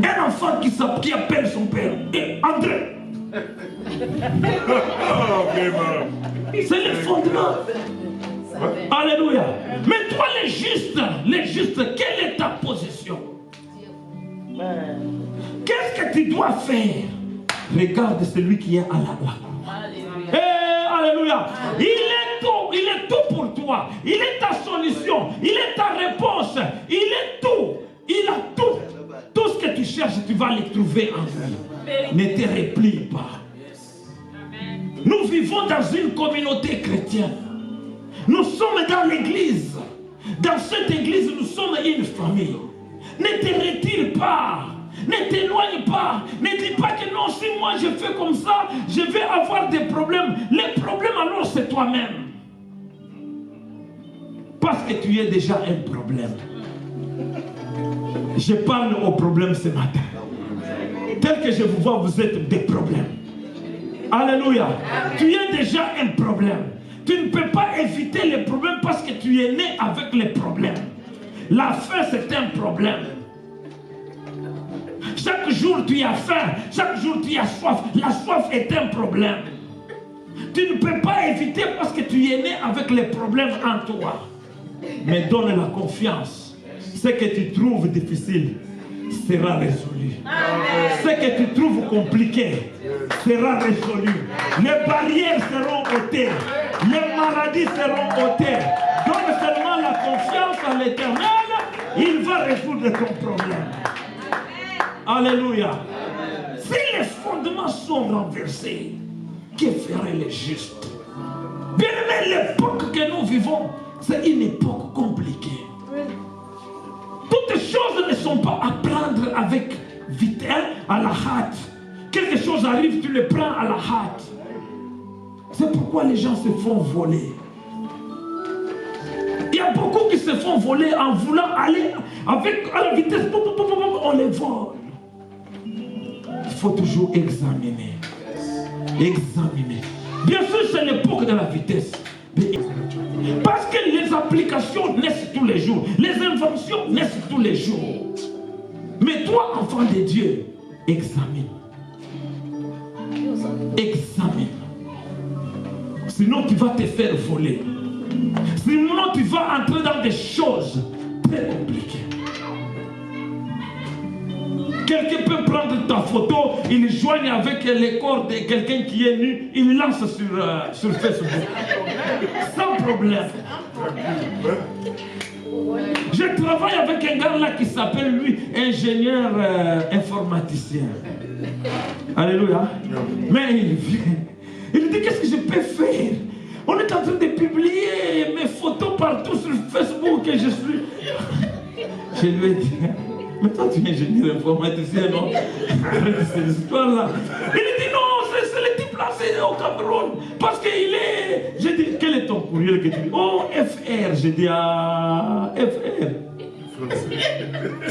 Un enfant qui appelle son père. Et André. C'est le fondement. Alléluia. Mais toi les justes, quelle est ta position? Qu'est-ce que tu dois faire? Regarde celui qui est à la droite. Alléluia. Il est tout pour toi. Il est ta solution. Il est ta réponse. Il est tout. Il a tout. Tout ce que tu cherches, tu vas le trouver en lui. Ne te replie pas. Nous vivons dans une communauté chrétienne. Nous sommes dans l'église. Dans cette église, nous sommes une famille. Ne te retire pas. Ne t'éloigne pas. Ne dis pas que non, si moi je fais comme ça, je vais avoir des problèmes. Les problèmes alors c'est toi-même. Parce que tu es déjà un problème. Je parle aux problèmes ce matin. Tel que je vous vois, vous êtes des problèmes. Alléluia. Tu es déjà un problème. Tu ne peux pas éviter les problèmes parce que tu es né avec les problèmes. La faim, c'est un problème. Chaque jour, tu as faim. Chaque jour, tu as soif. La soif est un problème. Tu ne peux pas éviter parce que tu es né avec les problèmes en toi. Mais donne la confiance. Ce que tu trouves difficile sera résolu. Ce que tu trouves compliqué sera résolu. Les barrières seront ôtées. Les maladies seront ôtées. Donne seulement la confiance à l'Éternel. Il va résoudre ton problème. Alléluia. Si les fondements sont renversés, que feraient les justes? Bien aimé, l'époque que nous vivons, c'est une époque compliquée. Toutes choses ne sont pas à prendre avec vitesse, à la hâte. Quelque chose arrive, tu le prends à la hâte. C'est pourquoi les gens se font voler. Il y a beaucoup qui se font voler en voulant aller avec à la vitesse, on les vole. Il faut toujours examiner. Examiner. Bien sûr, c'est l'époque de la vitesse. Parce que les applications naissent tous les jours. Les inventions naissent tous les jours. Mais toi, enfant de Dieu, examine. Examine. Sinon, tu vas te faire voler. Sinon, tu vas entrer dans des choses très compliquées. Quelqu'un peut prendre ta photo, il joigne avec les corps de quelqu'un qui est nu, il lance sur Facebook. Sans problème. Je travaille avec un gars là qui s'appelle lui ingénieur informaticien. Alléluia. Mais il vient. Il dit qu'est-ce que je peux faire? On est en train de publier mes photos partout sur Facebook et je suis... Je lui ai dit... Mais toi, tu es ingénieur informaticien, non? Arrête cette histoire-là. Il dit non, c'est le type là, c'est au Cameroun. Parce qu'il est... J'ai dit, quel est ton courriel que tu dis? Oh, FR. J'ai dit, ah, FR.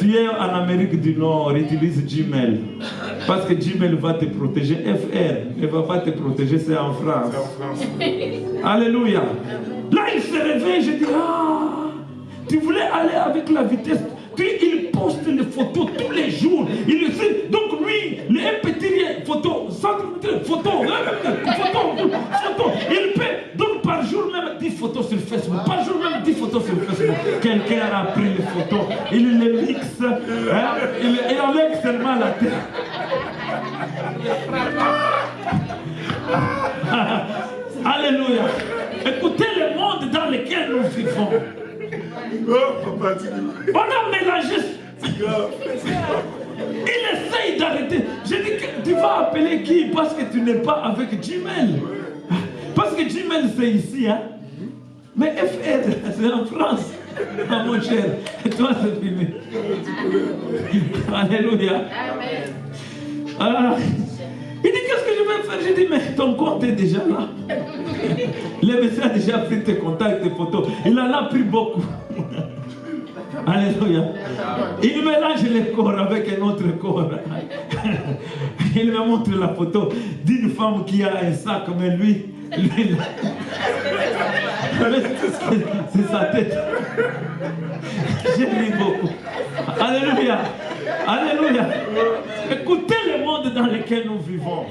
Tu es en Amérique du Nord, utilise Gmail. Parce que Gmail va te protéger. FR ne va pas te protéger, c'est en France. Alléluia. Là, il se réveille, je dis, ah, tu voulais aller avec la vitesse. Puis il poste les photos tous les jours. Il sait, donc lui, un petit rien, photo, photo. Il peut, donc par jour même 10 photos sur Facebook. Par jour même 10 photos sur Facebook. Quelqu'un a pris les photos, il les mixe, hein, il enlève seulement la tête. Alléluia. Écoutez le monde dans lequel nous vivons. On a mélangé. Il essaye d'arrêter. J'ai dit que tu vas appeler qui parce que tu n'es pas avec Gmail. Parce que Gmail c'est ici, hein. Mais FR c'est en France. Ah, mon cher, et toi c'est fini. Alléluia. Il dit qu'est-ce que je vais faire? J'ai dit mais ton compte est déjà là. Le monsieur a déjà pris tes contacts, tes photos. Il en a pris beaucoup. Alléluia. Il mélange les corps avec un autre corps. Il me montre la photo d'une femme qui a un sac, mais lui c'est sa tête. J'ai ri beaucoup. Alléluia. Alléluia. Écoutez le monde dans lequel nous vivons.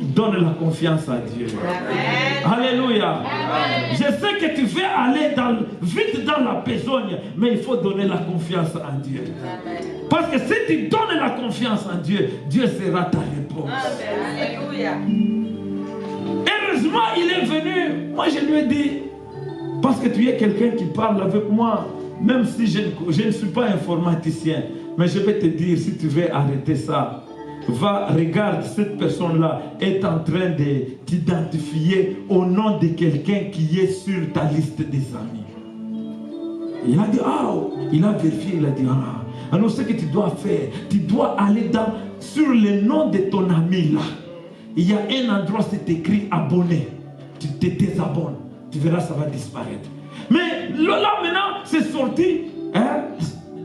donne la confiance à Dieu. Amen. Alléluia. Amen. Je sais que tu veux aller vite dans la besogne, mais il faut donner la confiance à Dieu. Amen. Parce que si tu donnes la confiance en Dieu, Dieu sera ta réponse. Amen. Alléluia. Heureusement, il est venu. Moi, je lui ai dit, parce que tu es quelqu'un qui parle avec moi, même si je ne suis pas informaticien, mais je vais te dire, si tu veux arrêter ça, va, regarde, cette personne-là est en train de t'identifier au nom de quelqu'un qui est sur ta liste des amis. Il a dit, il a vérifié, il a dit, alors ce que tu dois faire, tu dois aller sur le nom de ton ami là. Il y a un endroit, c'est écrit abonné. Tu te désabonnes, tu verras, ça va disparaître. Mais là maintenant, c'est sorti, hein?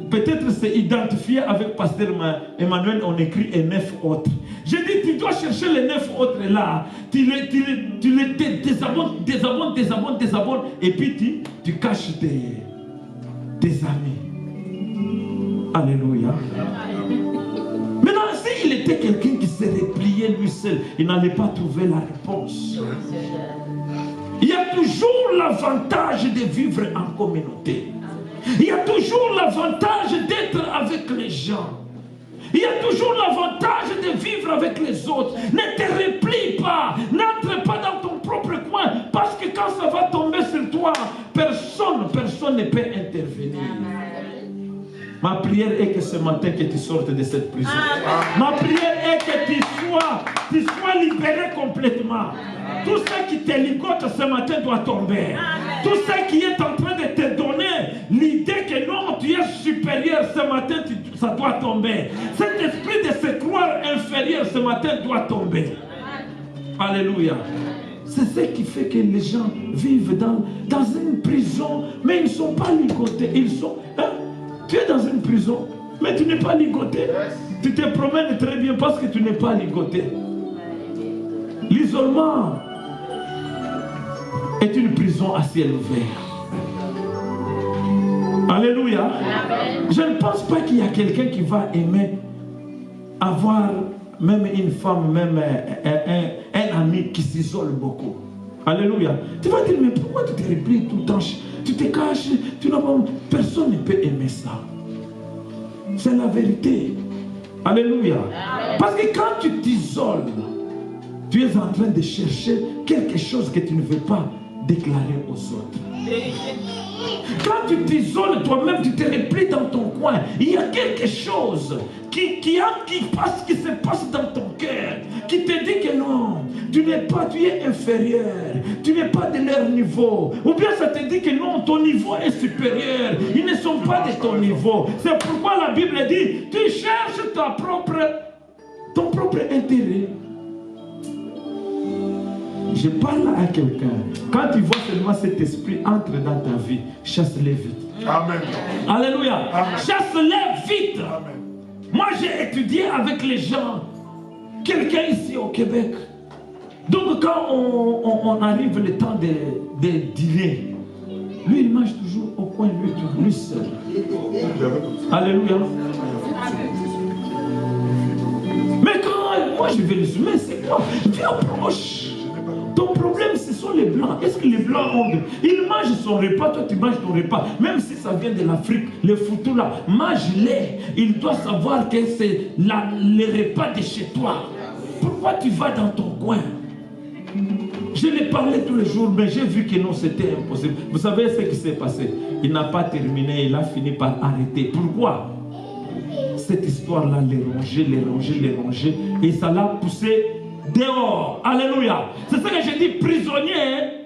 Peut-être c'est identifié avec Pasteur Emmanuel, on écrit et 9 autres. J'ai dit, tu dois chercher les 9 autres là, tu les désabonnes, et puis tu caches tes amis. Alléluia. Maintenant, s'il était quelqu'un qui s'est replié lui seul, il n'allait pas trouver la réponse. Il y a toujours l'avantage de vivre en communauté. Il y a toujours l'avantage d'être avec les gens. Il y a toujours l'avantage de vivre avec les autres. Ne te replie pas. N'entre pas dans ton propre coin. Parce que quand ça va tomber sur toi, personne ne peut intervenir. Ma prière est que ce matin que tu sortes de cette prison. Ma prière est que tu sois libéré complètement. Tout ce qui te ligote ce matin doit tomber. Tout ce qui est en train de te donner l'idée que non, tu es supérieur ce matin, ça doit tomber. Cet esprit de se croire inférieur ce matin doit tomber. Alléluia. C'est ce qui fait que les gens vivent dans une prison, mais ils ne sont pas ligotés. Ils sont... Tu es dans une prison, mais tu n'es pas ligoté. Tu te promènes très bien parce que tu n'es pas ligoté. L'isolement est une prison à ciel ouvert. Alléluia. Je ne pense pas qu'il y a quelqu'un qui va aimer avoir même une femme, même un ami qui s'isole beaucoup. Alléluia. Tu vas dire, mais pourquoi tu te replies tout le temps? Tu te caches, personne ne peut aimer ça. C'est la vérité. Alléluia. Parce que quand tu t'isoles, tu es en train de chercher quelque chose que tu ne veux pas déclarer aux autres. Quand tu t'isoles toi-même, tu te replies dans ton coin. Il y a quelque chose qui se passe dans ton cœur, qui te dit que non, tu es inférieur, tu n'es pas de leur niveau. Ou bien ça te dit que non, ton niveau est supérieur. Ils ne sont pas de ton niveau. C'est pourquoi la Bible dit, tu cherches ton propre intérêt. Je parle à quelqu'un. Quand tu vois seulement cet esprit entre dans ta vie, chasse-les vite. Amen. Alléluia. Amen. Chasse-les vite. Amen. Moi, j'ai étudié avec les gens, quelqu'un ici au Québec. Donc, quand on arrive le temps de dîner, lui, il mange toujours au coin, lui seul. Alléluia. Mais quand moi, je vais le soumettre, c'est quoi? Viens proche. Ton problème, ce sont les Blancs. Est-ce que les Blancs ont... Ils mangent son repas, toi tu manges ton repas. Même si ça vient de l'Afrique, les foutous là, mange-les. Il doit savoir que c'est le repas de chez toi. Pourquoi tu vas dans ton coin? Je l'ai parlé tous les jours, mais j'ai vu que non, c'était impossible. Vous savez ce qui s'est passé? Il n'a pas terminé, il a fini par arrêter. Pourquoi? Cette histoire-là, les ronger, et ça l'a poussé dehors. Alléluia. C'est ce que j'ai dit, prisonnier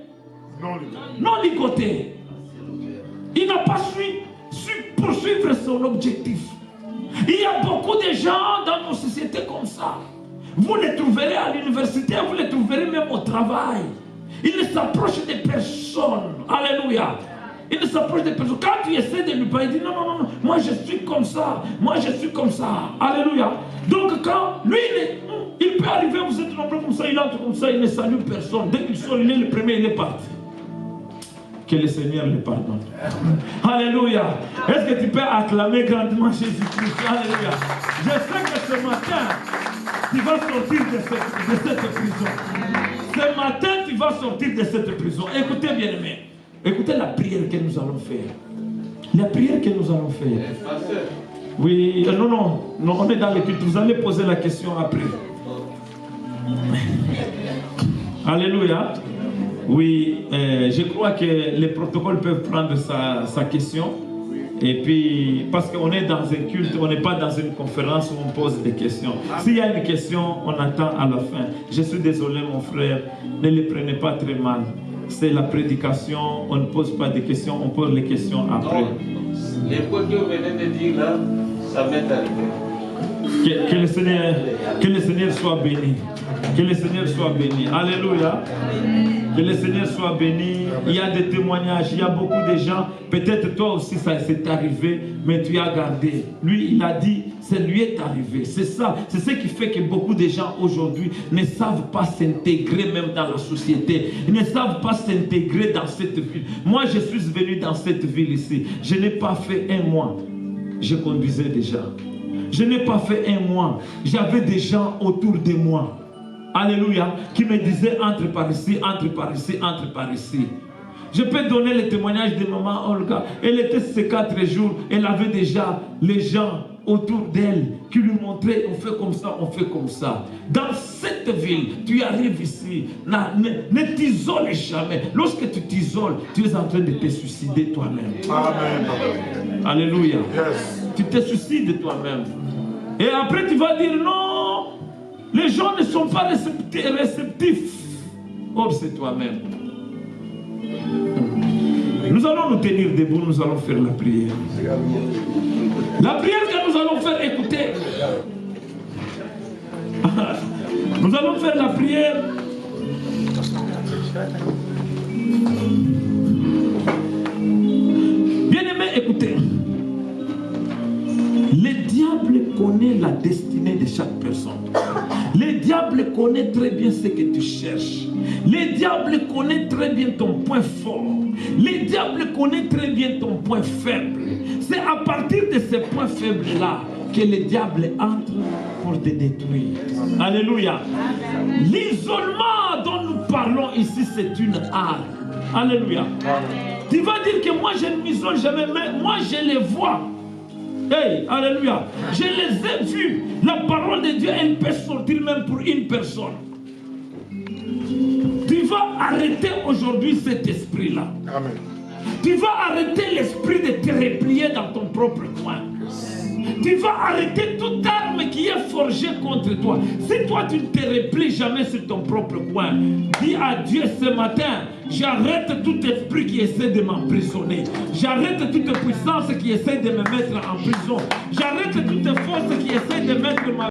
non ligoté. Il n'a pas su poursuivre son objectif. Il y a beaucoup de gens dans nos sociétés comme ça. Vous les trouverez à l'université, vous les trouverez même au travail. Ils ne s'approchent de personne. Alléluia. Il ne s'approche de personne. Quand tu essaies de lui parler, il dit non, moi je suis comme ça. Moi je suis comme ça. Alléluia. Donc quand lui, il peut arriver, vous êtes nombreux comme ça, il entre comme ça, il ne salue personne. Dès qu'il sort, il est le premier, il est parti. Que le Seigneur le pardonne. Alléluia. Est-ce que tu peux acclamer grandement Jésus-Christ? Alléluia. Je sais que ce matin, tu vas sortir de cette prison. Ce matin, tu vas sortir de cette prison. Écoutez, bien-aimés. Écoutez la prière que nous allons faire. La prière que nous allons faire. Oui, non, on est dans les cultes. Vous allez poser la question après. Alléluia. Oui, je crois que les protocoles peuvent prendre sa question. Et puis, parce qu'on est dans un culte, on n'est pas dans une conférence où on pose des questions. S'il y a une question, on attend à la fin. Je suis désolé, mon frère, ne les prenez pas très mal. C'est la prédication, on ne pose pas de questions, on pose les questions après. Non, les points que vous venez de dire là, ça m'est arrivé. Que le Seigneur soit béni. Que le Seigneur soit béni. Alléluia. Que le Seigneur soit béni. Il y a des témoignages, il y a beaucoup de gens. Peut-être toi aussi ça s'est arrivé, mais tu as gardé. Lui, il a dit, ça lui est arrivé. C'est ça. C'est ce qui fait que beaucoup de gens aujourd'hui ne savent pas s'intégrer même dans la société. Ils ne savent pas s'intégrer dans cette ville. Moi, je suis venu dans cette ville ici. Je n'ai pas fait un mois. Je conduisais déjà. Je n'ai pas fait un mois. J'avais des gens autour de moi. Alléluia. Qui me disaient entre par ici, entre par ici, entre par ici. Je peux donner le témoignage de maman Olga. Elle était ces 4 jours. Elle avait déjà les gens autour d'elle qui lui montraient on fait comme ça, on fait comme ça. Dans cette ville, tu arrives ici. Ne t'isole jamais. Lorsque tu t'isoles, tu es en train de te suicider toi-même. Amen. Alléluia. Yes. Tu te suicides toi-même. Et après tu vas dire non, les gens ne sont pas réceptifs. Or c'est toi-même. Nous allons nous tenir debout, nous allons faire la prière. La prière que nous allons faire, écoutez. Nous allons faire la prière. Bien-aimés, écoutez. Le diable connaît la destinée de chaque personne. Le diable connaît très bien ce que tu cherches. Le diable connaît très bien ton point fort. Le diable connaît très bien ton point faible. C'est à partir de ces points faibles-là que le diable entre pour te détruire. Alléluia. L'isolement dont nous parlons ici, c'est une arme. Alléluia. Tu vas dire que moi je ne m'isole jamais, mais moi je les vois. Hey, alléluia. Je les ai vus. La parole de Dieu, elle peut sortir même pour une personne. Tu vas arrêter aujourd'hui cet esprit-là. Amen. Tu vas arrêter l'esprit de te replier dans ton propre coin. Tu vas arrêter toute arme qui est forgée contre toi. Si toi tu ne te replies jamais sur ton propre coin, dis à Dieu ce matin, j'arrête tout esprit qui essaie de m'emprisonner. J'arrête toute puissance qui essaie de me mettre en prison. J'arrête toute force qui essaie de mettre ma